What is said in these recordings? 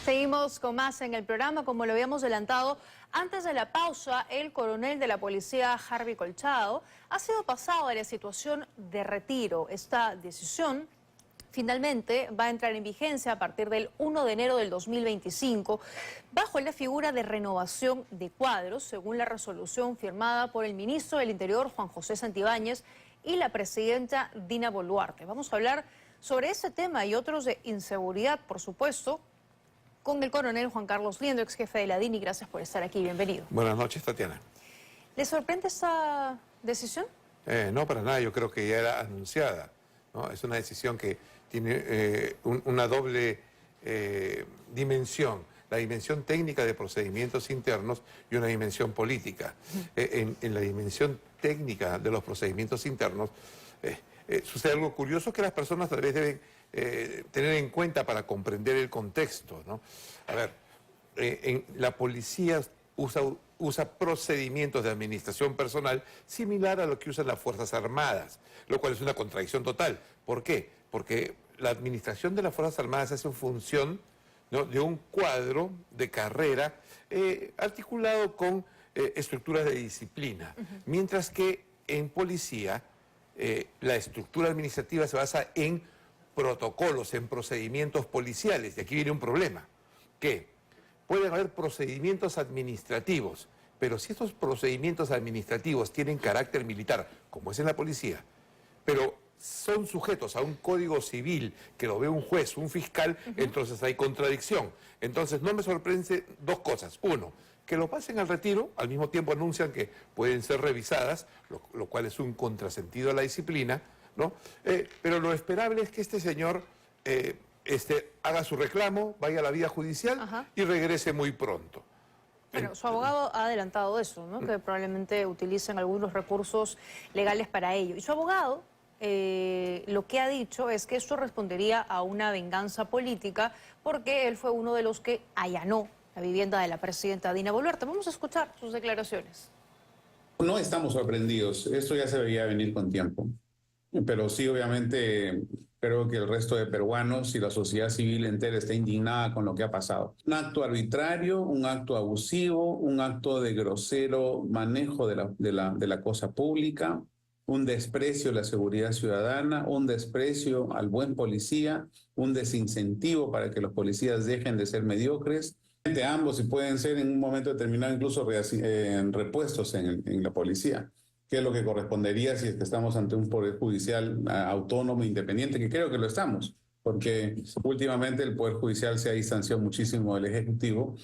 Seguimos con más en el programa. Como lo habíamos adelantado, antes de la pausa, el coronel de la policía, Harvey Colchado, ha sido pasado a la situación de retiro. Esta decisión finalmente va a entrar en vigencia a partir del 1 de enero del 2025, bajo la figura de renovación de cuadros, según la resolución firmada por el ministro del Interior, Juan José Santibáñez, y la presidenta Dina Boluarte. Vamos a hablar sobre este tema y otros de inseguridad, por supuesto, con el coronel Juan Carlos Liendo, ex jefe de la DINI. Gracias por estar aquí, bienvenido. Buenas noches, Tatiana. ¿Le sorprende esta decisión? No, para nada, yo creo que ya era anunciada, ¿no? Es una decisión que tiene una doble dimensión, la dimensión técnica de procedimientos internos y una dimensión política. En la dimensión técnica de los procedimientos internos sucede algo curioso que las personas tal vez deben tener en cuenta para comprender el contexto, ¿no? A ver, la policía usa procedimientos de administración personal similar a lo que usan las Fuerzas Armadas, lo cual es una contradicción total. ¿Por qué? Porque la administración de las Fuerzas Armadas hace en función, ¿no?, de un cuadro de carrera articulado con estructuras de disciplina, mientras que en policía la estructura administrativa se basa en protocolos, en procedimientos policiales. Y aquí viene un problema, que pueden haber procedimientos administrativos, pero si estos procedimientos administrativos tienen carácter militar, como es en la policía, pero son sujetos a un código civil que lo ve un juez, un fiscal, entonces hay contradicción. Entonces no me sorprende dos cosas. Uno, que lo pasen al retiro, al mismo tiempo anuncian que pueden ser revisadas, lo cual es un contrasentido a la disciplina, ¿no? Pero lo esperable es que este señor haga su reclamo, vaya a la vía judicial y regrese muy pronto. Bueno, su abogado ha adelantado eso, ¿no? Que probablemente utilicen algunos recursos legales para ello. Y su abogado lo que ha dicho es que esto respondería a una venganza política porque él fue uno de los que allanó la vivienda de la presidenta Dina Boluarte. Vamos a escuchar sus declaraciones. No estamos sorprendidos, esto ya se veía venir con tiempo, pero sí, obviamente, creo que el resto de peruanos y la sociedad civil entera está indignada con lo que ha pasado. Un acto arbitrario, un acto abusivo, un acto de grosero manejo de la cosa pública, un desprecio a la seguridad ciudadana, un desprecio al buen policía, un desincentivo para que los policías dejen de ser mediocres. Ambos, y pueden ser en un momento determinado incluso repuestos en la policía, que es lo que correspondería si es que estamos ante un poder judicial autónomo, independiente, que creo que lo estamos, porque últimamente el poder judicial se ha distanciado muchísimo del Ejecutivo.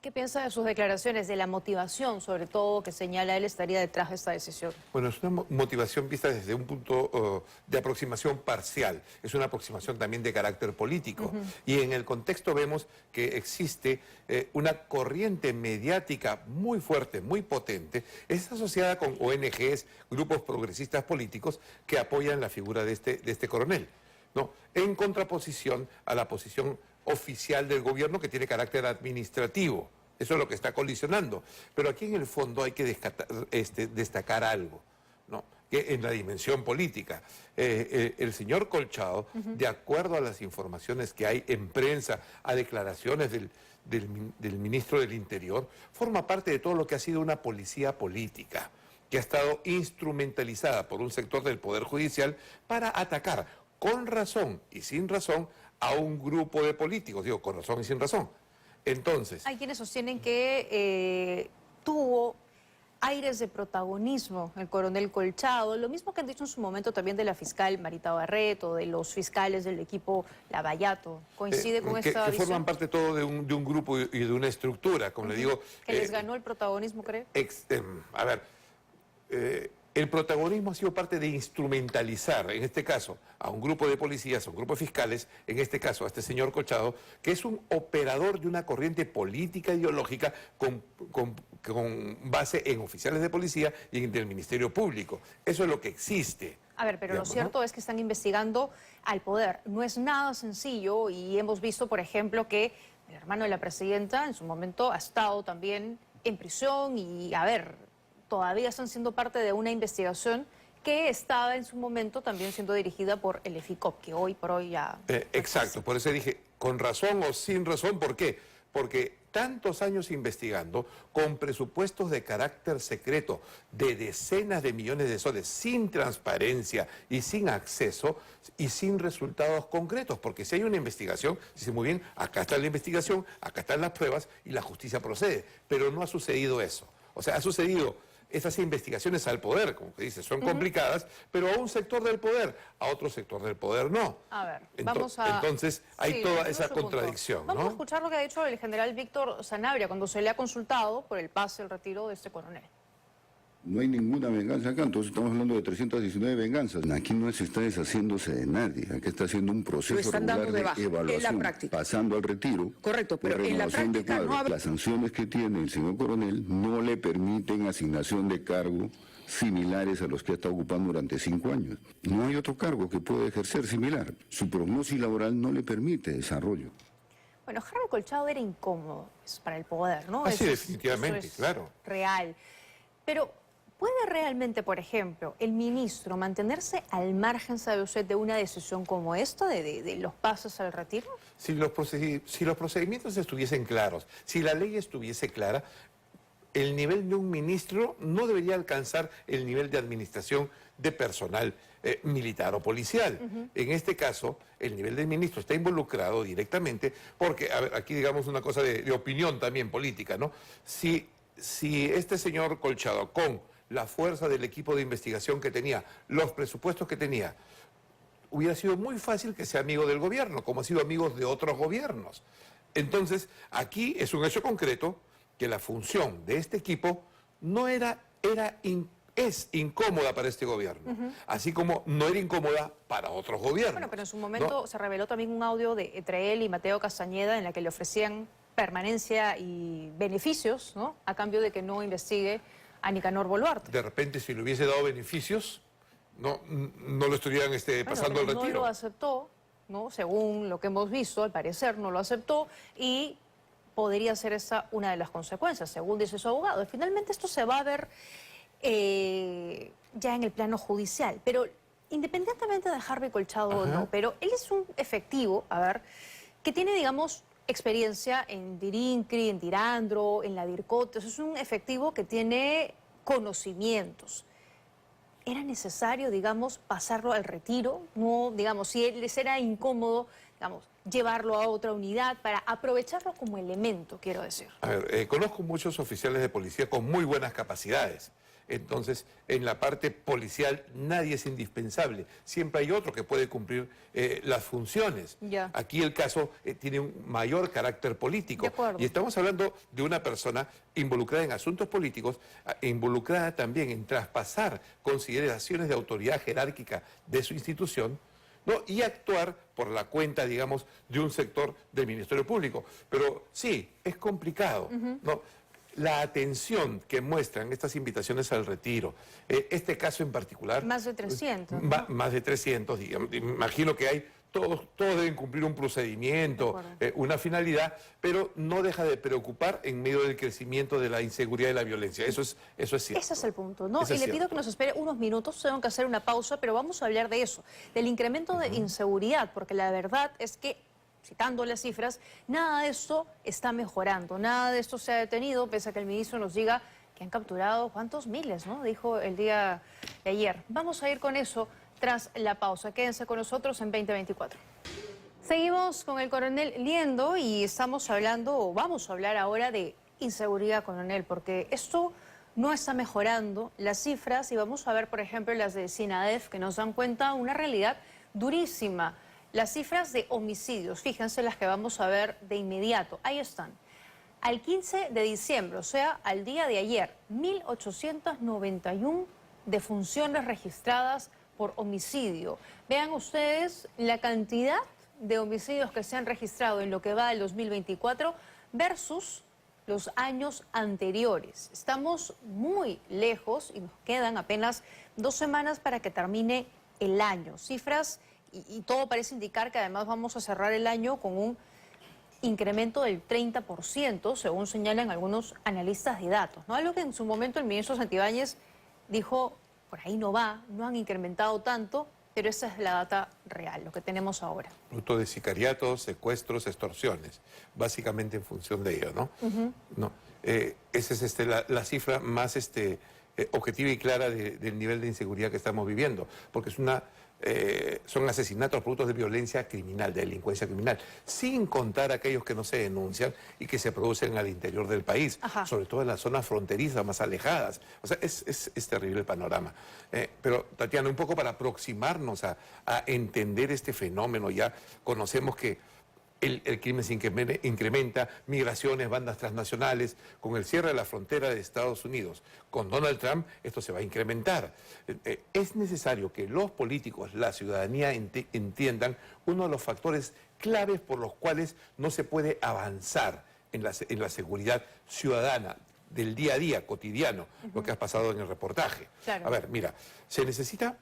¿Qué piensa de sus declaraciones, de la motivación, sobre todo, que señala él estaría detrás de esta decisión? Bueno, es una motivación vista desde un punto de aproximación parcial. Es una aproximación también de carácter político. Y en el contexto vemos que existe una corriente mediática muy fuerte, muy potente. Está asociada con ONGs, grupos progresistas políticos que apoyan la figura de este coronel, ¿no? En contraposición a la posición oficial del gobierno que tiene carácter administrativo. Eso es lo que está colisionando. Pero aquí en el fondo hay que destacar algo, ¿no?, que en la dimensión política. El señor Colchado, de acuerdo a las informaciones que hay en prensa, a declaraciones del ministro del Interior, forma parte de todo lo que ha sido una policía política, que ha estado instrumentalizada por un sector del Poder Judicial para atacar con razón y sin razón a un grupo de políticos, digo, con razón y sin razón. Entonces, hay quienes sostienen que tuvo aires de protagonismo el coronel Colchado, lo mismo que han dicho en su momento también de la fiscal Marita Barreto, de los fiscales del equipo Lavallato. ¿Coincide con esta que visión? forman parte todo de un grupo y de una estructura, como le digo. ¿Que les ganó el protagonismo, cree? A ver, el protagonismo ha sido parte de instrumentalizar, en este caso, a un grupo de policías, a un grupo de fiscales, en este caso a este señor Colchado, que es un operador de una corriente política ideológica con base en oficiales de policía y en del Ministerio Público. Eso es lo que existe. A ver, pero digamos, lo cierto, ¿no?, es que están investigando al poder. No es nada sencillo y hemos visto, por ejemplo, que el hermano de la presidenta en su momento ha estado también en prisión y, a ver, todavía están siendo parte de una investigación que estaba en su momento también siendo dirigida por el EFICOP, que hoy por hoy ya... Exacto, por eso dije, con razón o sin razón. ¿Por qué? Porque tantos años investigando, con presupuestos de carácter secreto, de decenas de millones de soles, sin transparencia y sin acceso y sin resultados concretos. Porque si hay una investigación, dice muy bien, acá está la investigación, acá están las pruebas y la justicia procede. Pero no ha sucedido eso. O sea, ha sucedido esas investigaciones al poder, como que dice, son complicadas, pero a un sector del poder, a otro sector del poder no. A ver, vamos a... Entonces hay Sí, toda ese esa es su punto. contradicción, Vamos a ¿no? escuchar lo que ha dicho el general Víctor Sanabria cuando se le ha consultado por el pase, el retiro de este coronel. No hay ninguna venganza acá, entonces estamos hablando de 319 venganzas. Aquí no se está deshaciéndose de nadie, aquí está haciendo un proceso están dando regular de baja, de evaluación, en la práctica. pasando al retiro. Correcto, pero de en la renovación de práctica no cuadros. habrá... Las sanciones que tiene el señor coronel no le permiten asignación de cargo similares a los que ha estado ocupando durante 5 años. No hay otro cargo que pueda ejercer similar. Su prognosis laboral no le permite desarrollo. Bueno, Harvey Colchado era incómodo para el poder, ¿no? Ah, sí, Eso definitivamente, eso es claro. Real. Pero, ¿puede realmente, por ejemplo, el ministro mantenerse al margen, sabe usted, de una decisión como esta, de los pasos al retiro? Si los procedimientos estuviesen claros, si la ley estuviese clara, el nivel de un ministro no debería alcanzar el nivel de administración de personal militar o policial. En este caso, el nivel del ministro está involucrado directamente porque, a ver, aquí digamos una cosa de opinión también política, ¿no? Si este señor Colchado, con la fuerza del equipo de investigación que tenía, los presupuestos que tenía, hubiera sido muy fácil que sea amigo del gobierno, como ha sido amigo de otros gobiernos. Entonces, aquí es un hecho concreto que la función de este equipo no es incómoda para este gobierno, así como no era incómoda para otros gobiernos. Bueno, pero en su momento ¿no? se reveló también un audio entre él y Mateo Castañeda en la que le ofrecían permanencia y beneficios, ¿no? A cambio de que no investigue a Nicanor Boluarte. De repente, si le hubiese dado beneficios, no lo estarían pasando al Pero retiro. no lo aceptó, ¿no? Según lo que hemos visto, al parecer no lo aceptó y podría ser esa una de las consecuencias, según dice su abogado. Y finalmente esto se va a ver ya en el plano judicial, pero independientemente de Harvey Colchado o no, pero él es un efectivo, a ver, que tiene, digamos, experiencia en Dirincri, en Dirandro, en la DIRCOT, es un efectivo que tiene conocimientos. ¿Era necesario, digamos, pasarlo al retiro? No, digamos, si les era incómodo, digamos, llevarlo a otra unidad para aprovecharlo como elemento, quiero decir. A ver, conozco muchos oficiales de policía con muy buenas capacidades. Entonces, en la parte policial nadie es indispensable. Siempre hay otro que puede cumplir las funciones. Ya. Aquí el caso tiene un mayor carácter político. De acuerdo. Y estamos hablando de una persona involucrada en asuntos políticos, involucrada también en traspasar consideraciones de autoridad jerárquica de su institución, ¿no? Y actuar por la cuenta, digamos, de un sector del Ministerio Público. Pero sí, es complicado, ¿no? La atención que muestran estas invitaciones al retiro, este caso en particular... Más de 300. Más de 300, digamos. Imagino que hay, todos deben cumplir un procedimiento, una finalidad, pero no deja de preocupar en medio del crecimiento de la inseguridad y la violencia. Eso es cierto. Ese es el punto, ¿no? Eso Y es le pido cierto. que nos espere unos minutos, tengo que hacer una pausa, pero vamos a hablar de eso, del incremento de inseguridad, porque la verdad es que, citando las cifras, nada de esto está mejorando, nada de esto se ha detenido, pese a que el ministro nos diga que han capturado, ¿cuántos miles, no? Dijo el día de ayer. Vamos a ir con eso tras la pausa. Quédense con nosotros en 2024. Seguimos con el coronel Liendo y estamos hablando, o vamos a hablar ahora de inseguridad, coronel, porque esto no está mejorando las cifras y vamos a ver, por ejemplo, las de SINADEF que nos dan cuenta de una realidad durísima. Las cifras de homicidios, fíjense las que vamos a ver de inmediato, ahí están. Al 15 de diciembre, o sea, al día de ayer, 1.891 defunciones registradas por homicidio. Vean ustedes la cantidad de homicidios que se han registrado en lo que va del 2024 versus los años anteriores. Estamos muy lejos y nos quedan apenas 2 semanas para que termine el año. Cifras y todo parece indicar que además vamos a cerrar el año con un incremento del 30%, según señalan algunos analistas de datos, ¿no? Algo que en su momento el ministro Santibáñez dijo, por ahí no va, no han incrementado tanto, pero esa es la data real, lo que tenemos ahora. Fruto de sicariatos, secuestros, extorsiones, básicamente en función de ello, ¿no? No, esa es la cifra más objetiva y clara del nivel de inseguridad que estamos viviendo, porque es son asesinatos productos de violencia criminal, de delincuencia criminal, sin contar aquellos que no se denuncian y que se producen al interior del país, sobre todo en las zonas fronterizas más alejadas. O sea, es terrible el panorama. Pero, Tatiana, un poco para aproximarnos a entender este fenómeno, ya conocemos que el crimen se incrementa, migraciones, bandas transnacionales, con el cierre de la frontera de Estados Unidos. Con Donald Trump esto se va a incrementar. Es necesario que los políticos, la ciudadanía entiendan uno de los factores claves por los cuales no se puede avanzar en la seguridad ciudadana del día a día, cotidiano, lo que has pasado en el reportaje. Claro. A ver, mira, se necesita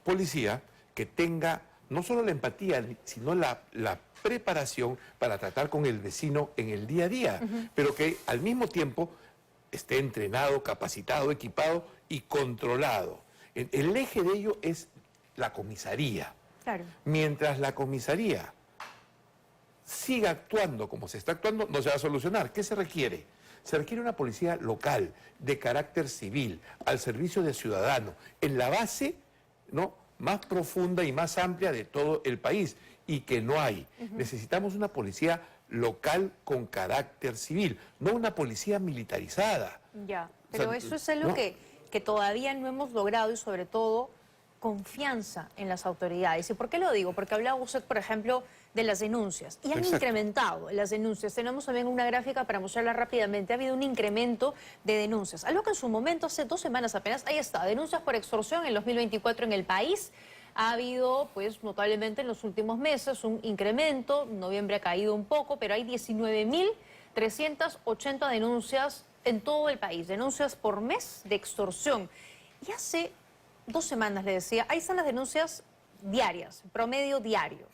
policía que tenga no solo la empatía, sino la preparación para tratar con el vecino en el día a día, pero que al mismo tiempo esté entrenado, capacitado, equipado y controlado. El eje de ello es la comisaría. Claro. Mientras la comisaría siga actuando como se está actuando, no se va a solucionar. ¿Qué se requiere? Se requiere una policía local, de carácter civil, al servicio del ciudadano, en la base, ¿no?, más profunda y más amplia de todo el país, y que no hay. Necesitamos una policía local con carácter civil, no una policía militarizada. Ya, pero O sea, eso es algo no. que todavía no hemos logrado, y sobre todo confianza en las autoridades. ¿Y por qué lo digo? Porque hablaba usted, por ejemplo, de las denuncias. Y han Exacto. incrementado las denuncias. Tenemos también una gráfica para mostrarla rápidamente. Ha habido un incremento de denuncias. Algo que en su momento, hace 2 semanas apenas, ahí está, denuncias por extorsión en 2024 en el país. Ha habido, pues, notablemente en los últimos meses un incremento. En noviembre ha caído un poco, pero hay 19.380 denuncias en todo el país. Denuncias por mes de extorsión. Y hace 2 semanas, le decía, ahí están las denuncias diarias, promedio diario.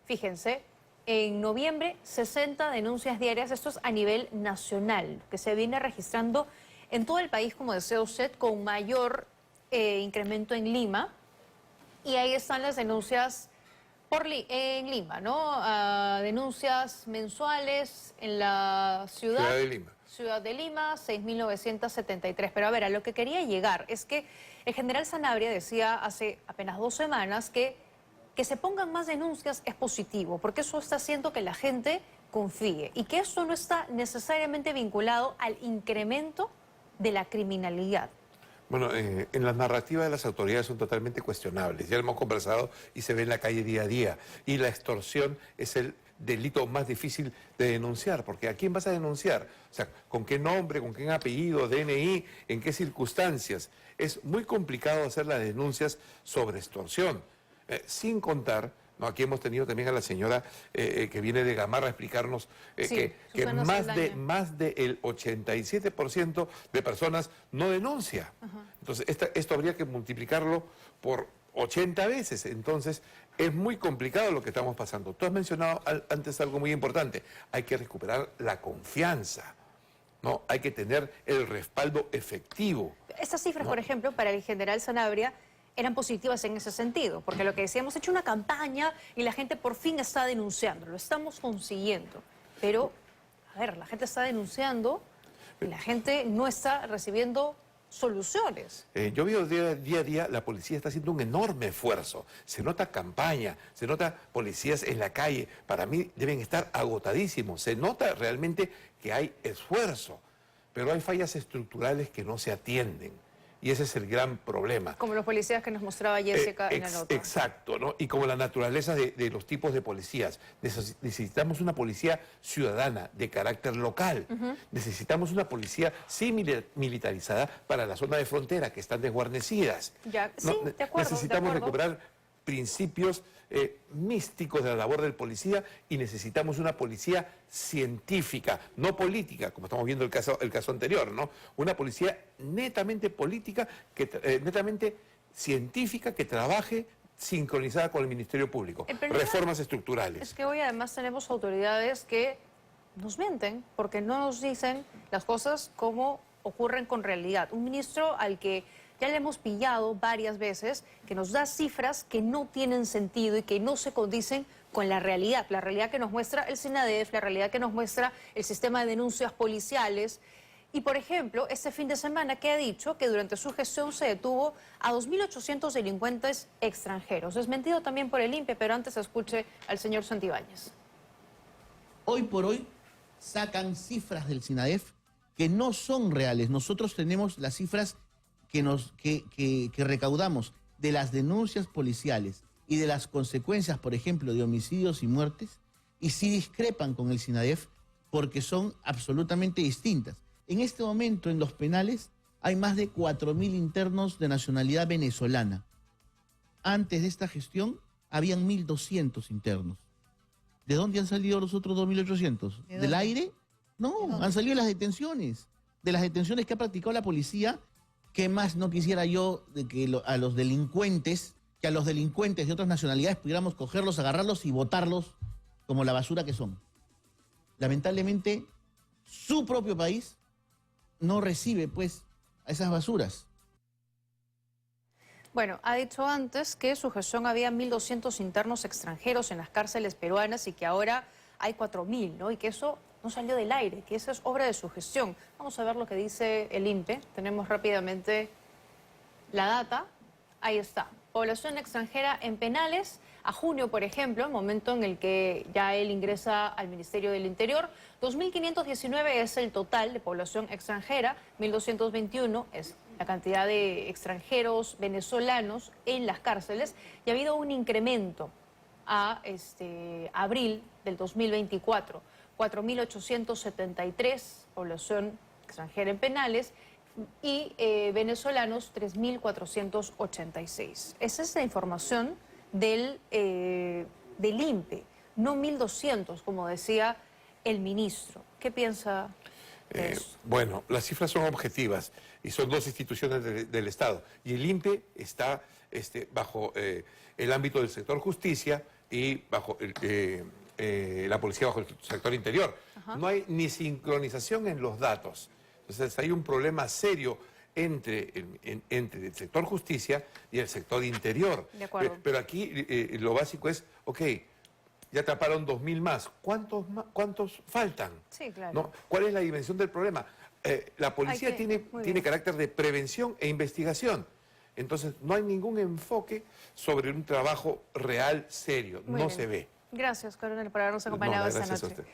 Fíjense, en noviembre 60 denuncias diarias, esto es a nivel nacional, que se viene registrando en todo el país, como decía usted, con mayor incremento en Lima. Y ahí están las denuncias en Lima, ¿no? Denuncias mensuales en la Ciudad de Lima. Ciudad de Lima, 6.973. Pero a ver, a lo que quería llegar es que el general Sanabria decía hace apenas 2 semanas que se pongan más denuncias es positivo, porque eso está haciendo que la gente confíe y que eso no está necesariamente vinculado al incremento de la criminalidad. Bueno, en las narrativas de las autoridades son totalmente cuestionables. Ya lo hemos conversado y se ve en la calle día a día. Y la extorsión es el delito más difícil de denunciar, porque ¿a quién vas a denunciar? O sea, ¿con qué nombre, con qué apellido, DNI, en qué circunstancias? Es muy complicado hacer las denuncias sobre extorsión, sin contar, ¿no? Aquí hemos tenido también a la señora que viene de Gamarra a explicarnos que Susana Saldaña. más del 87% de personas no denuncia. Entonces, esto habría que multiplicarlo por 80 veces. Entonces, es muy complicado lo que estamos pasando. Tú has mencionado antes algo muy importante. Hay que recuperar la confianza, ¿no? Hay que tener el respaldo efectivo. Estas cifras, por ejemplo, para el general Sanabria eran positivas en ese sentido, porque lo que decíamos, hemos hecho una campaña y la gente por fin está denunciando, lo estamos consiguiendo. Pero, a ver, la gente está denunciando y la gente no está recibiendo soluciones. Yo veo día a día, la policía está haciendo un enorme esfuerzo. Se nota campaña, se nota policías en la calle. Para mí deben estar agotadísimos. Se nota realmente que hay esfuerzo, pero hay fallas estructurales que no se atienden. Y ese es el gran problema. Como los policías que nos mostraba Jessica en la nota. Exacto, ¿no? Y como la naturaleza de los tipos de policías. Necesitamos una policía ciudadana, de carácter local. Necesitamos una policía sí militarizada para la zona de frontera, que están desguarnecidas. Ya, sí, de acuerdo. Necesitamos recuperar principios místicos de la labor del policía y necesitamos una policía científica, no política, como estamos viendo el caso anterior, ¿no? Una policía netamente política, netamente científica, que trabaje sincronizada con el Ministerio Público. Reformas estructurales. Es que hoy además tenemos autoridades que nos mienten porque no nos dicen las cosas como ocurren con realidad. Un ministro al que ya le hemos pillado varias veces, que nos da cifras que no tienen sentido y que no se condicen con la realidad que nos muestra el SINADEF, la realidad que nos muestra el sistema de denuncias policiales. Y, por ejemplo, este fin de semana que ha dicho que durante su gestión se detuvo a 2.800 delincuentes extranjeros. Desmentido también por el INPE, pero antes escuche al señor Santibáñez. Hoy por hoy sacan cifras del SINADEF que no son reales. Nosotros tenemos las cifras que recaudamos de las denuncias policiales y de las consecuencias, por ejemplo, de homicidios y muertes, y sí discrepan con el SINADEF porque son absolutamente distintas. En este momento, en los penales, hay más de 4.000 internos de nacionalidad venezolana. Antes de esta gestión, habían 1.200 internos. ¿De dónde han salido los otros 2.800? ¿Del aire? No, han salido de las detenciones. De las detenciones que ha practicado la policía. ¿Qué más no quisiera yo de que a los delincuentes de otras nacionalidades pudiéramos cogerlos, agarrarlos y botarlos como la basura que son? Lamentablemente, su propio país no recibe, pues, a esas basuras. Bueno, ha dicho antes que su gestión había 1.200 internos extranjeros en las cárceles peruanas y que ahora hay 4.000, ¿no? Y que eso no salió del aire, que esa es obra de su gestión. Vamos a ver lo que dice el INPE. Tenemos rápidamente la data. Ahí está. Población extranjera en penales. A junio, por ejemplo, el momento en el que ya él ingresa al Ministerio del Interior, 2.519 es el total de población extranjera, 1.221 es la cantidad de extranjeros venezolanos en las cárceles, y ha habido un incremento a abril del 2024, 4.873 población extranjera en penales, y venezolanos 3.486. Esa es la información del INPE, no 1.200, como decía el ministro. ¿Qué piensa de eso? Bueno, las cifras son objetivas y son dos instituciones del Estado. Y el INPE está bajo el ámbito del sector justicia y bajo la policía bajo el sector interior. Ajá. No hay ni sincronización en los datos. Entonces hay un problema serio entre el sector justicia y el sector interior. De acuerdo. Pero aquí lo básico es, ok, ya atraparon 2.000 más. ¿Cuántos faltan? Sí, claro. ¿No? ¿Cuál es la dimensión del problema? La policía tiene carácter de prevención e investigación. Entonces no hay ningún enfoque sobre un trabajo real, serio. No se ve. Gracias, coronel, por habernos acompañado esta noche. Gracias a usted.